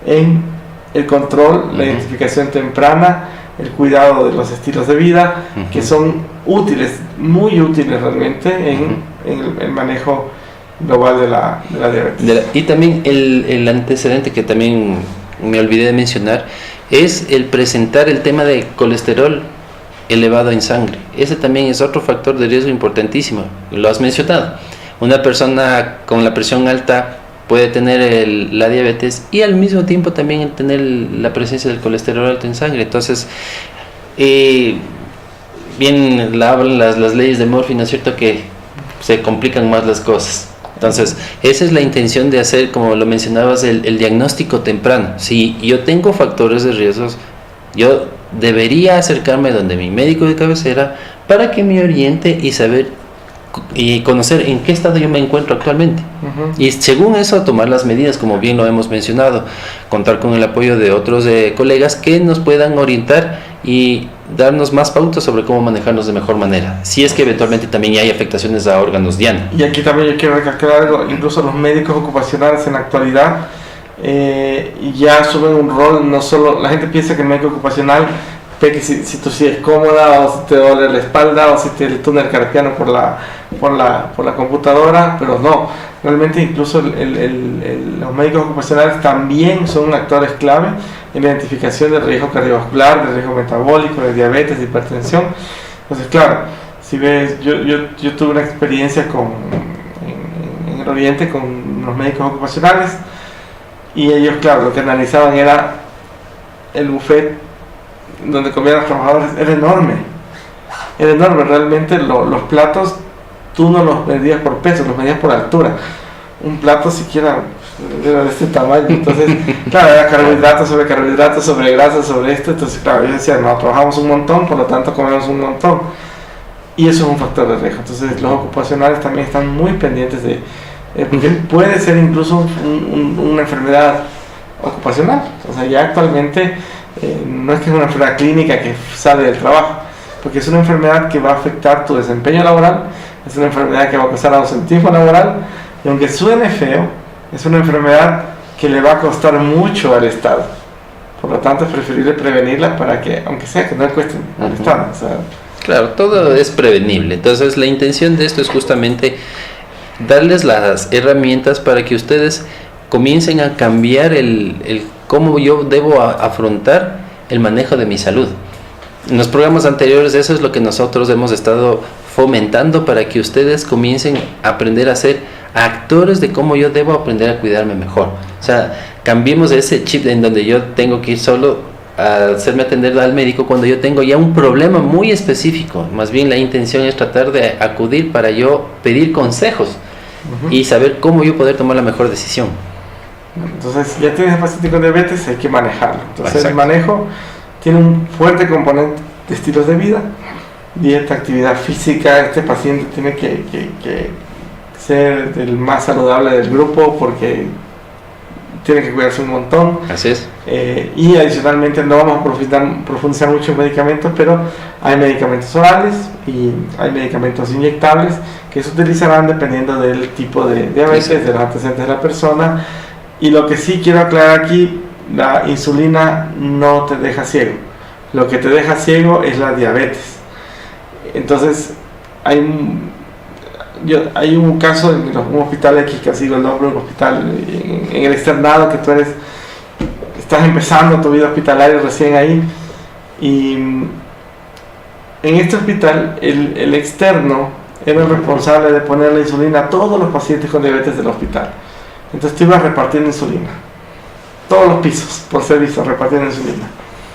A: en el control, la identificación temprana, el cuidado de los estilos de vida, que son útiles, muy útiles realmente en el manejo global de la diabetes.
B: Y también el antecedente que también me olvidé de mencionar es el presentar el tema de colesterol elevado en sangre. Ese también es otro factor de riesgo importantísimo, lo has mencionado. Una persona con la presión alta puede tener la diabetes y al mismo tiempo también tener la presencia del colesterol alto en sangre. Entonces, bien hablan las leyes de Murphy, ¿no es cierto?, que se complican más las cosas. Entonces, esa es la intención de hacer, como lo mencionabas, el diagnóstico temprano. Si yo tengo factores de riesgos, yo debería acercarme donde mi médico de cabecera para que me oriente y saber y conocer en qué estado yo me encuentro actualmente. Y según eso tomar las medidas, como bien lo hemos mencionado, contar con el apoyo de otros colegas que nos puedan orientar y darnos más pautas sobre cómo manejarnos de mejor manera, si es que eventualmente también hay afectaciones a órganos diana.
A: Y aquí también yo quiero recalcar algo, incluso los médicos ocupacionales en la actualidad ya asumen un rol, no solo, la gente piensa que el médico ocupacional ve que si tú sigues cómoda o si te duele la espalda o si te el túnel carpiano por la computadora, pero no, realmente incluso los médicos ocupacionales también son actores clave en la identificación del riesgo cardiovascular, del riesgo metabólico, de diabetes, de hipertensión. Entonces, claro, si ves, yo tuve una experiencia en el Oriente con los médicos ocupacionales y ellos, claro, lo que analizaban era el buffet donde comían los trabajadores, era enorme. era enorme. Realmente los platos tú no los medías por peso, los medías por altura. Un plato siquiera era de este tamaño. Entonces, claro, era carbohidratos, sobre grasa, sobre esto. Entonces, claro, yo decía, no, trabajamos un montón, por lo tanto comemos un montón. Y eso es un factor de riesgo. Entonces, los ocupacionales también están muy pendientes de... porque puede ser incluso una enfermedad ocupacional. O sea, ya actualmente no es que es una enfermedad clínica que sale del trabajo, porque es una enfermedad que va a afectar tu desempeño laboral, es una enfermedad que va a causar ausentismo laboral, y aunque suene feo, es una enfermedad que le va a costar mucho al Estado. Por lo tanto, es preferible prevenirla para que, aunque sea que no le cueste al Estado. O sea,
B: claro, todo es prevenible. Entonces, la intención de esto es justamente darles las herramientas para que ustedes comiencen a cambiar el cómo yo debo afrontar el manejo de mi salud. En los programas anteriores eso es lo que nosotros hemos estado fomentando para que ustedes comiencen a aprender a ser actores de cómo yo debo aprender a cuidarme mejor. O sea, cambiemos ese chip en donde yo tengo que ir solo a hacerme atender al médico cuando yo tengo ya un problema muy específico. Más bien la intención es tratar de acudir para yo pedir consejos y saber cómo yo poder tomar la mejor decisión.
A: Entonces, ya tienes el paciente con diabetes, hay que manejarlo. Entonces,
B: Exacto.
A: el manejo tiene un fuerte componente de estilos de vida, dieta, actividad física. Este paciente tiene que ser el más saludable del grupo porque tiene que cuidarse un montón.
B: Así es.
A: Y adicionalmente no vamos a profundizar mucho en medicamentos, pero hay medicamentos orales y hay medicamentos inyectables que se utilizarán dependiendo del tipo de diabetes, de los antecedentes de la persona. Y lo que sí quiero aclarar aquí, la insulina no te deja ciego. Lo que te deja ciego es la diabetes. Entonces, hay un caso en un hospital X, que ha sido el nombre de un hospital, en el externado, que tú estás empezando tu vida hospitalaria recién ahí. Y en este hospital, el externo era el responsable de poner la insulina a todos los pacientes con diabetes del hospital. Entonces tú ibas repartiendo insulina, todos los pisos por servicio repartiendo insulina.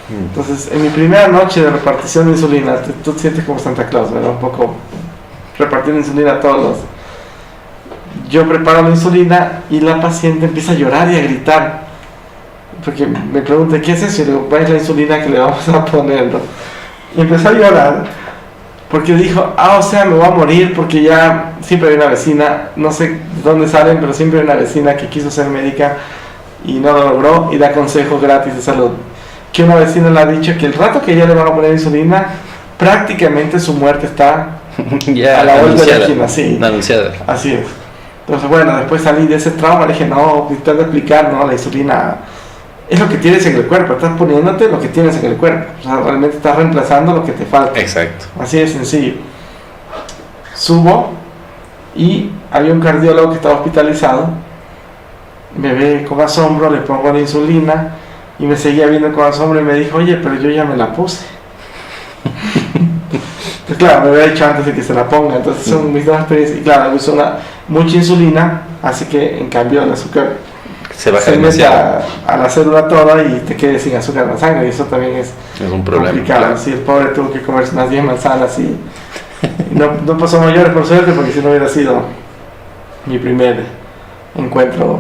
A: Entonces, en mi primera noche de repartición de insulina, tú te sientes como Santa Claus, ¿verdad? Un poco repartiendo insulina a todos. Yo preparo la insulina y la paciente empieza a llorar y a gritar, porque me pregunta, ¿qué es eso? Y le digo, ¿cuál es la insulina que le vamos a poner, no? Y empezó a llorar porque dijo, o sea, me voy a morir, porque ya siempre hay una vecina, no sé de dónde salen, pero siempre hay una vecina que quiso ser médica y no lo logró y da consejos gratis de salud. Que una vecina le ha dicho que el rato que ella le van a poner insulina, prácticamente su muerte está
B: ya
A: a la vuelta de la
B: anunciada,
A: esquina, sí.
B: anunciada.
A: Así es. Entonces, bueno, después salí de ese trauma, le dije, no, intentando explicar, no, la insulina es lo que tienes en el cuerpo, estás poniéndote lo que tienes en el cuerpo, o sea, realmente estás reemplazando lo que te falta.
B: Exacto.
A: Así de sencillo. Subo y había un cardiólogo que estaba hospitalizado, me ve con asombro, le pongo la insulina y me seguía viendo con asombro y me dijo, oye, pero yo ya me la puse. Entonces, claro, me había dicho antes de que se la ponga. Entonces son mis dos experiencias. Y claro, uso mucha insulina, así que en cambio el azúcar
B: se baja
A: mete
B: demasiado.
A: a la célula toda y te quedes sin azúcar en la sangre, y eso también es
B: un problema.
A: Complicado.
B: Claro.
A: Sí, el pobre tuvo que comerse unas 10 manzanas y no pasó mayores por suerte, porque si no hubiera sido mi primer encuentro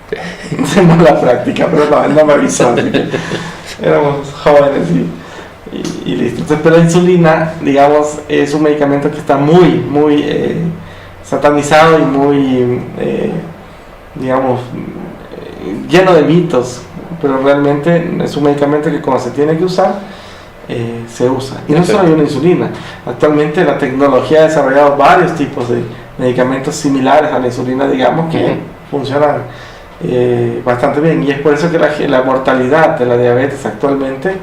A: de mala práctica, pero no me avisó, así que éramos jóvenes y listo. Entonces, pero la insulina, digamos, es un medicamento que está muy satanizado y muy, digamos, lleno de mitos, pero realmente es un medicamento que cuando se tiene que usar, se usa. Y no solo hay una insulina, actualmente la tecnología ha desarrollado varios tipos de medicamentos similares a la insulina, digamos, que funcionan bastante bien, y es por eso que la mortalidad de la diabetes actualmente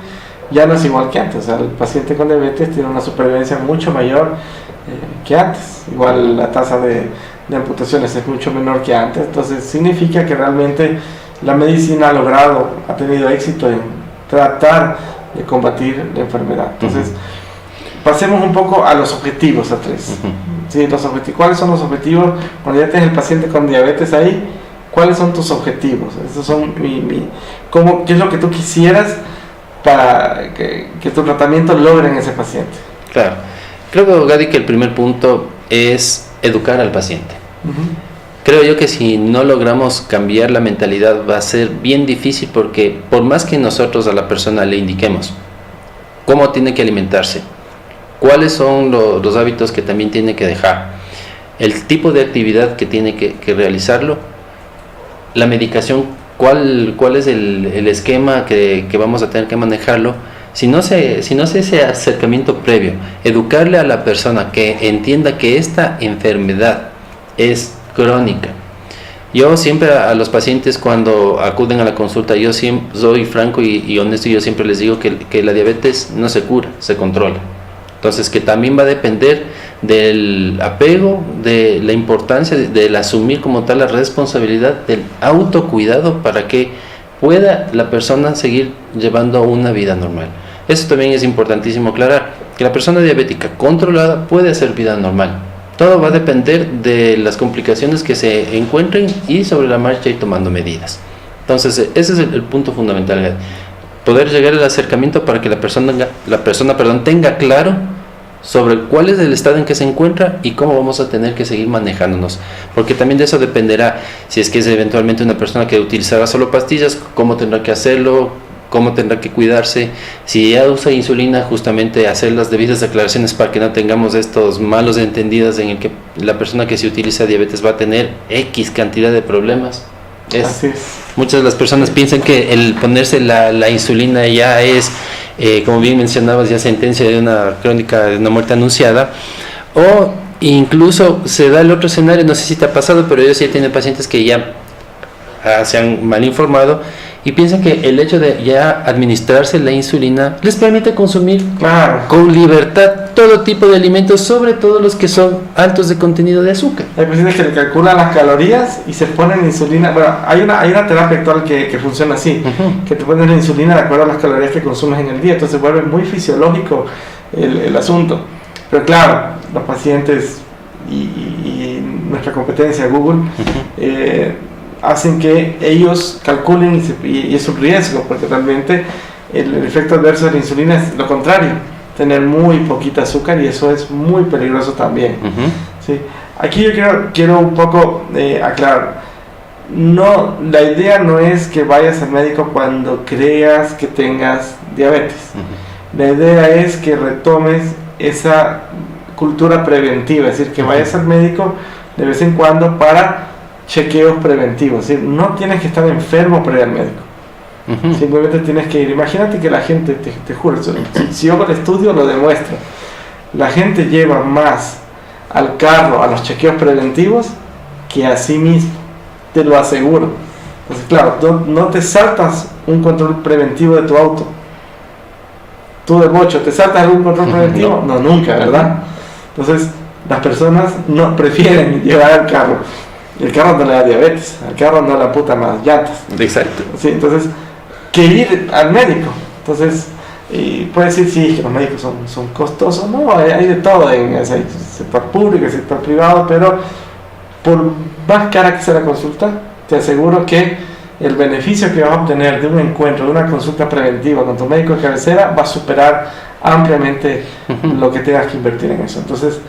A: ya no es igual que antes. O sea, el paciente con diabetes tiene una supervivencia mucho mayor que antes. Igual la tasa de amputaciones es mucho menor que antes. Entonces significa que realmente la medicina ha tenido éxito en tratar de combatir la enfermedad. Entonces, pasemos un poco a los objetivos, a tres. ¿Sí? ¿Cuáles son los objetivos? Cuando ya tienes el paciente con diabetes ahí, ¿cuáles son tus objetivos? Esos son ¿qué es lo que tú quisieras para que tu tratamiento logre en ese paciente?
B: Claro. Creo, Gadi, que el primer punto es educar al paciente. Creo yo que si no logramos cambiar la mentalidad va a ser bien difícil, porque por más que nosotros a la persona le indiquemos cómo tiene que alimentarse, cuáles son los hábitos que también tiene que dejar, el tipo de actividad que tiene que realizarlo, la medicación, cuál es el esquema que vamos a tener que manejarlo. Si no se hace ese acercamiento previo, educarle a la persona que entienda que esta enfermedad es crónica. Yo siempre a los pacientes, cuando acuden a la consulta, yo siempre soy franco y honesto, y yo siempre les digo que la diabetes no se cura, se controla. Entonces, que también va a depender del apego, de la importancia del asumir como tal la responsabilidad del autocuidado, para que pueda la persona seguir llevando una vida normal. Eso también es importantísimo aclarar, que la persona diabética controlada puede hacer vida normal. Todo va a depender de las complicaciones que se encuentren y sobre la marcha ir tomando medidas. Entonces, ese es el punto fundamental, poder llegar al acercamiento para que la persona tenga claro sobre cuál es el estado en que se encuentra y cómo vamos a tener que seguir manejándonos, porque también de eso dependerá si es que es eventualmente una persona que utilizará solo pastillas, cómo tendrá que hacerlo, cómo tendrá que cuidarse. Si ya usa insulina, justamente hacer las debidas declaraciones para que no tengamos estos malos entendidos en el que la persona que se utiliza diabetes va a tener X cantidad de problemas.
A: Así es.
B: Muchas de las personas piensan que el ponerse la insulina ya es, como bien mencionabas, ya sentencia de una crónica, de una muerte anunciada. O incluso se da el otro escenario, no sé si te ha pasado, pero yo sí he tenido pacientes que ya se han mal informado y piensan que el hecho de ya administrarse la insulina les permite consumir con libertad todo tipo de alimentos, sobre todo los que son altos de contenido de azúcar.
A: Hay pacientes que le calculan las calorías y se ponen insulina. Bueno, hay una terapia actual que funciona así, que te ponen la insulina de acuerdo a las calorías que consumes en el día, entonces vuelve muy fisiológico el asunto. Pero claro, los pacientes y nuestra competencia Google hacen que ellos calculen y es un riesgo, porque realmente el efecto adverso de la insulina es lo contrario, tener muy poquita azúcar, y eso es muy peligroso también. ¿Sí? Aquí yo quiero un poco aclarar, la idea no es que vayas al médico cuando creas que tengas diabetes. La idea es que retomes esa cultura preventiva, es decir, que vayas al médico de vez en cuando para chequeos preventivos, es decir, no tienes que estar enfermo para ir al médico. Simplemente tienes que ir. Imagínate que la gente, te juro, si yo con el estudio lo demuestro, la gente lleva más al carro a los chequeos preventivos que a sí mismo, te lo aseguro. Entonces, claro, no te saltas un control preventivo de tu auto. Tú de bocho, ¿te saltas algún control preventivo? No, nunca, ¿verdad? Entonces, las personas no prefieren llevar al carro. El carro no le da diabetes, al carro no le amputa más llantas.
B: Exacto.
A: Sí, entonces, que ir al médico. Entonces, puede decir, sí, que los médicos son costosos. No, hay de todo en el sector público, el sector privado, pero por más cara que sea la consulta, te aseguro que el beneficio que vas a obtener de un encuentro, de una consulta preventiva con tu médico de cabecera, va a superar ampliamente lo que tengas que invertir en eso. Entonces,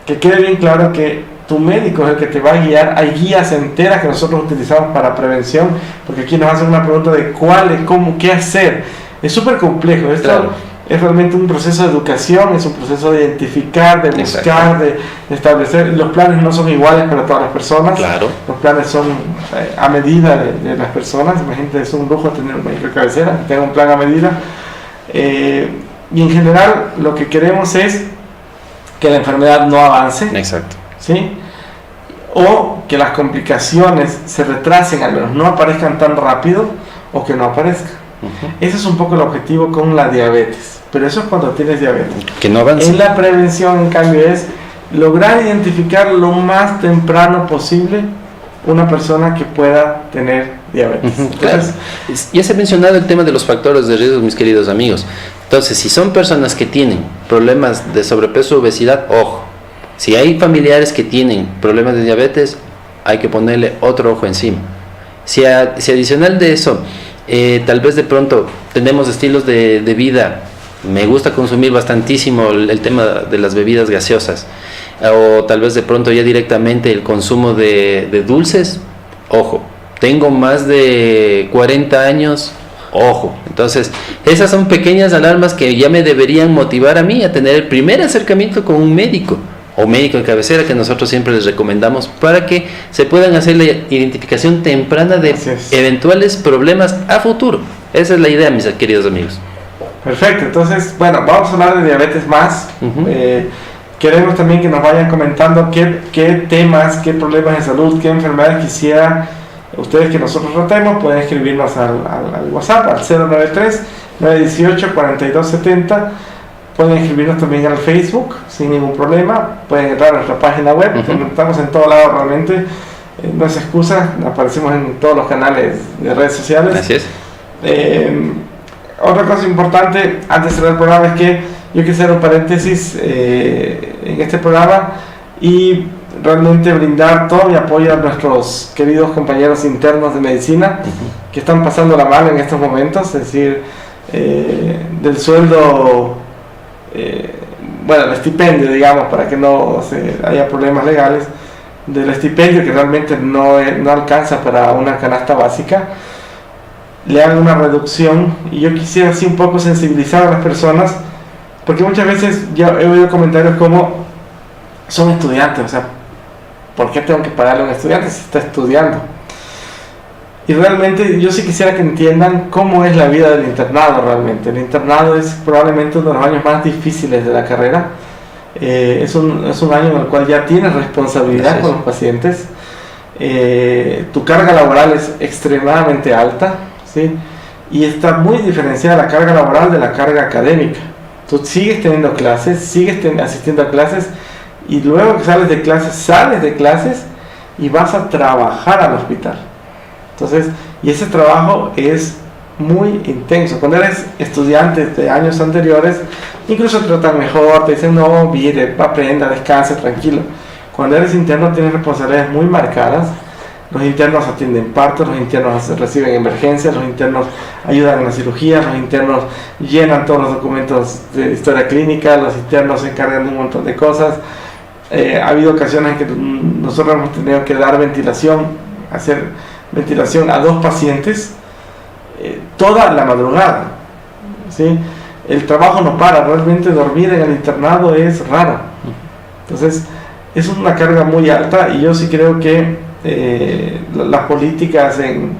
A: que quede bien claro que tu médico es el que te va a guiar. Hay guías enteras que nosotros utilizamos para prevención, porque aquí nos hacen una pregunta de qué hacer. Es súper complejo. Esto es realmente un proceso de educación, es un proceso de identificar, de buscar, de establecer. Los planes no son iguales para todas las personas. Los planes son a medida de las personas. Imagínate, es un lujo tener un médico de cabecera que tenga un plan a medida. Y en general lo que queremos es que la enfermedad no avance. ¿Sí? O que las complicaciones se retrasen, al menos no aparezcan tan rápido, o que no aparezcan. Ese es un poco el objetivo con la diabetes, pero eso es cuando tienes diabetes.
B: Que no avance.
A: En la prevención, en cambio, es lograr identificar lo más temprano posible una persona que pueda tener diabetes.
B: Entonces, ya se ha mencionado el tema de los factores de riesgo, mis queridos amigos. Entonces, si son personas que tienen problemas de sobrepeso o obesidad, ojo. Si hay familiares que tienen problemas de diabetes, hay que ponerle otro ojo encima. Si adicional de eso, tal vez de pronto tenemos estilos de vida me gusta consumir bastantísimo el tema de las bebidas gaseosas, o tal vez de pronto ya directamente el consumo de dulces, ojo, tengo más de 40 años, ojo. Entonces, esas son pequeñas alarmas que ya me deberían motivar a mí a tener el primer acercamiento con un médico o médico de cabecera, que nosotros siempre les recomendamos, para que se puedan hacer la identificación temprana de eventuales problemas a futuro. Esa es la idea, mis queridos amigos.
A: Perfecto, entonces, bueno, vamos a hablar de diabetes más. Queremos también que nos vayan comentando qué temas, qué problemas de salud, qué enfermedades quisiera ustedes que nosotros tratemos. Pueden escribirnos al WhatsApp, al 093-918-4270. Pueden escribirnos también al Facebook sin ningún problema. Pueden entrar a nuestra página web. Estamos en todo lado realmente. No es excusa, aparecemos en todos los canales de redes sociales.
B: Así es.
A: Otra cosa importante antes de cerrar el programa es que yo quiero hacer un paréntesis en este programa y realmente brindar todo mi apoyo a nuestros queridos compañeros internos de medicina que están pasando la mano en estos momentos, es decir, del sueldo, bueno, el estipendio, digamos, para que no haya problemas legales, del estipendio que realmente no alcanza para una canasta básica, le hagan una reducción. Y yo quisiera así un poco sensibilizar a las personas, porque muchas veces ya he oído comentarios como son estudiantes, o sea, ¿por qué tengo que pagarle a un estudiante si está estudiando? Y realmente yo sí quisiera que entiendan cómo es la vida del internado realmente. El internado es probablemente uno de los años más difíciles de la carrera. Es un año en el cual ya tienes responsabilidad con los pacientes. Tu carga laboral es extremadamente alta, ¿sí? Y está muy diferenciada la carga laboral de la carga académica. Tú sigues teniendo clases, sigues asistiendo a clases, y luego que sales de clases y vas a trabajar al hospital. Entonces, y ese trabajo es muy intenso. Cuando eres estudiante de años anteriores, incluso te tratan mejor, te dicen, no, mire, aprenda, descanse, tranquilo. Cuando eres interno tienes responsabilidades muy marcadas. Los internos atienden partos, los internos reciben emergencias, los internos ayudan en las cirugías, los internos llenan todos los documentos de historia clínica, los internos se encargan de un montón de cosas. Ha habido ocasiones en que nosotros hemos tenido que dar hacer ventilación a 2 pacientes toda la madrugada, ¿sí? El trabajo no para, realmente dormir en el internado es raro. Entonces es una carga muy alta, y yo sí creo que las políticas en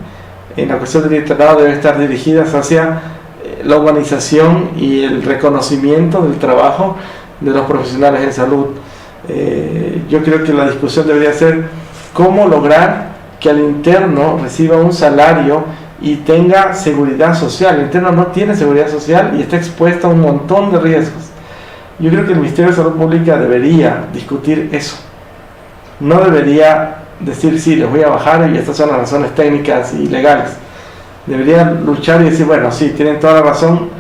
A: la cuestión del internado deben estar dirigidas hacia la humanización y el reconocimiento del trabajo de los profesionales en salud. Yo creo que la discusión debería ser cómo lograr que el interno reciba un salario y tenga seguridad social. El interno no tiene seguridad social y está expuesto a un montón de riesgos. Yo creo que el Ministerio de Salud Pública debería discutir eso. No debería decir, sí, les voy a bajar y estas son las razones técnicas y legales. Debería luchar y decir, bueno, sí, tienen toda la razón,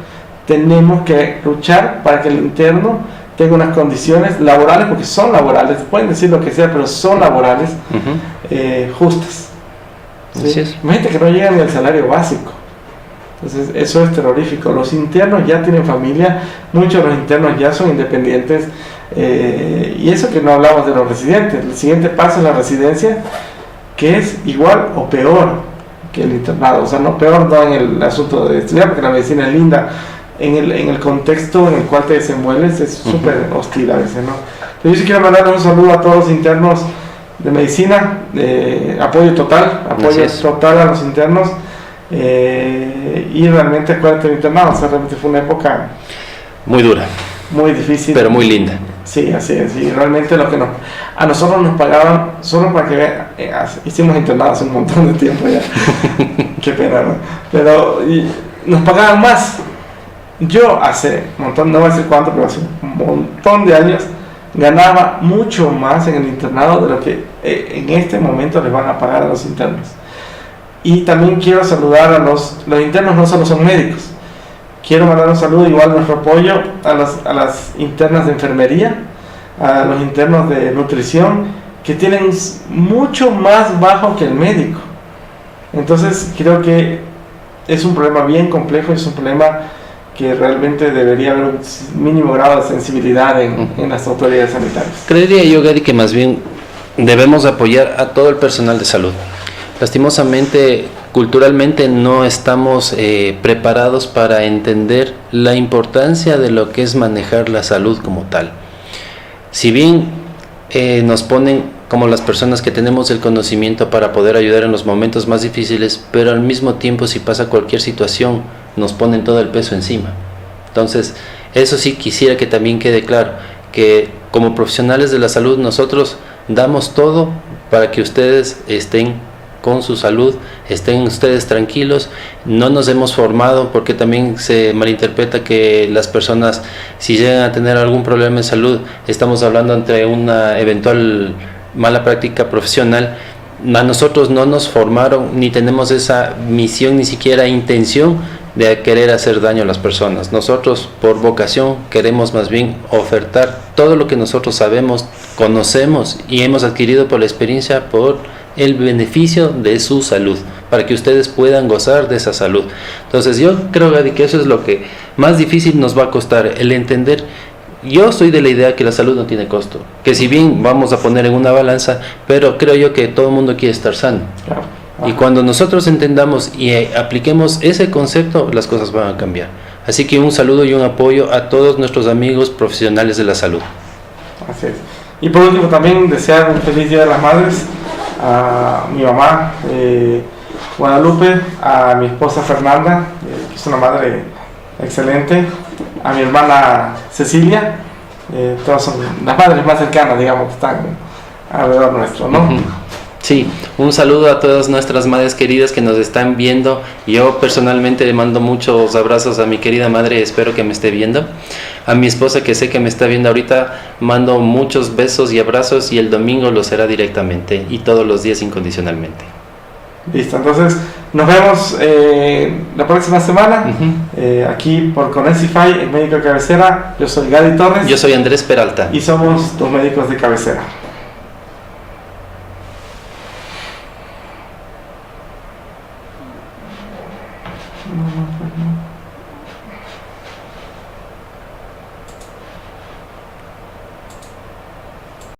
A: tenemos que luchar para que el interno tenga unas condiciones laborales, porque son laborales, pueden decir lo que sea, pero son laborales, justas. ¿Sí? Imagínate que no llegan ni al salario básico. Entonces eso es terrorífico. Los internos ya tienen familia, muchos de los internos ya son independientes, y eso que no hablamos de los residentes. El siguiente paso es la residencia, que es igual o peor que el internado. O sea, no peor, no en el asunto de estudiar, porque la medicina es linda, en el contexto en el cual te desenvuelves es súper hostil a veces, ¿no? Pero yo sí quiero mandar un saludo a todos los internos de medicina, apoyo total a los internos, y realmente acuérdate del internado, o sea, realmente fue una época
B: muy dura,
A: muy difícil,
B: pero muy linda.
A: Sí, así es, y realmente a nosotros nos pagaban, solo para que vean, hicimos internados hace un montón de tiempo ya, qué pena, ¿no? Pero nos pagaban más. Yo hace un montón, no voy a decir cuánto, pero hace un montón de años ganaba mucho más en el internado de lo que en este momento les van a pagar a los internos. Y también quiero saludar a los internos, no solo son médicos. Quiero mandar un saludo, igual nuestro apoyo a las internas de enfermería, a los internos de nutrición, que tienen mucho más bajo que el médico. Entonces creo que es un problema bien complejo, es un problema que realmente debería haber un mínimo grado de sensibilidad en las autoridades sanitarias.
B: Creería yo, Gary, que más bien debemos apoyar a todo el personal de salud. Lastimosamente, culturalmente no estamos preparados para entender la importancia de lo que es manejar la salud como tal. Si bien nos ponen como las personas que tenemos el conocimiento para poder ayudar en los momentos más difíciles, pero al mismo tiempo si pasa cualquier situación nos ponen todo el peso encima. Entonces, eso sí quisiera que también quede claro, que como profesionales de la salud nosotros damos todo para que ustedes estén con su salud, estén ustedes tranquilos. No nos hemos formado, porque también se malinterpreta que las personas, si llegan a tener algún problema de salud, estamos hablando entre una eventual mala práctica profesional. A nosotros no nos formaron, ni tenemos esa misión, ni siquiera intención de querer hacer daño a las personas. Nosotros por vocación queremos más bien ofertar todo lo que nosotros sabemos, conocemos y hemos adquirido por la experiencia, por el beneficio de su salud, para que ustedes puedan gozar de esa salud. Entonces yo creo, Gadi, que eso es lo que más difícil nos va a costar, el entender. Yo soy de la idea que la salud no tiene costo, que si bien vamos a poner en una balanza, pero creo yo que todo el mundo quiere estar sano.
A: Claro.
B: Y cuando nosotros entendamos y apliquemos ese concepto, las cosas van a cambiar. Así que un saludo y un apoyo a todos nuestros amigos profesionales de la salud.
A: Así es. Y por último también desear un feliz Día de las Madres a mi mamá Guadalupe, a mi esposa Fernanda, que es una madre excelente, a mi hermana Cecilia, todas son las madres más cercanas, digamos, que están alrededor nuestro, ¿no?
B: Uh-huh. Sí, un saludo a todas nuestras madres queridas que nos están viendo. Yo personalmente le mando muchos abrazos a mi querida madre, espero que me esté viendo. A mi esposa, que sé que me está viendo ahorita, mando muchos besos y abrazos, y el domingo lo será directamente y todos los días incondicionalmente.
A: Listo, entonces nos vemos la próxima semana, aquí por Conexify, el médico de cabecera. Yo soy Gadi Torres.
B: Yo soy Andrés Peralta.
A: Y somos tus médicos de cabecera. No.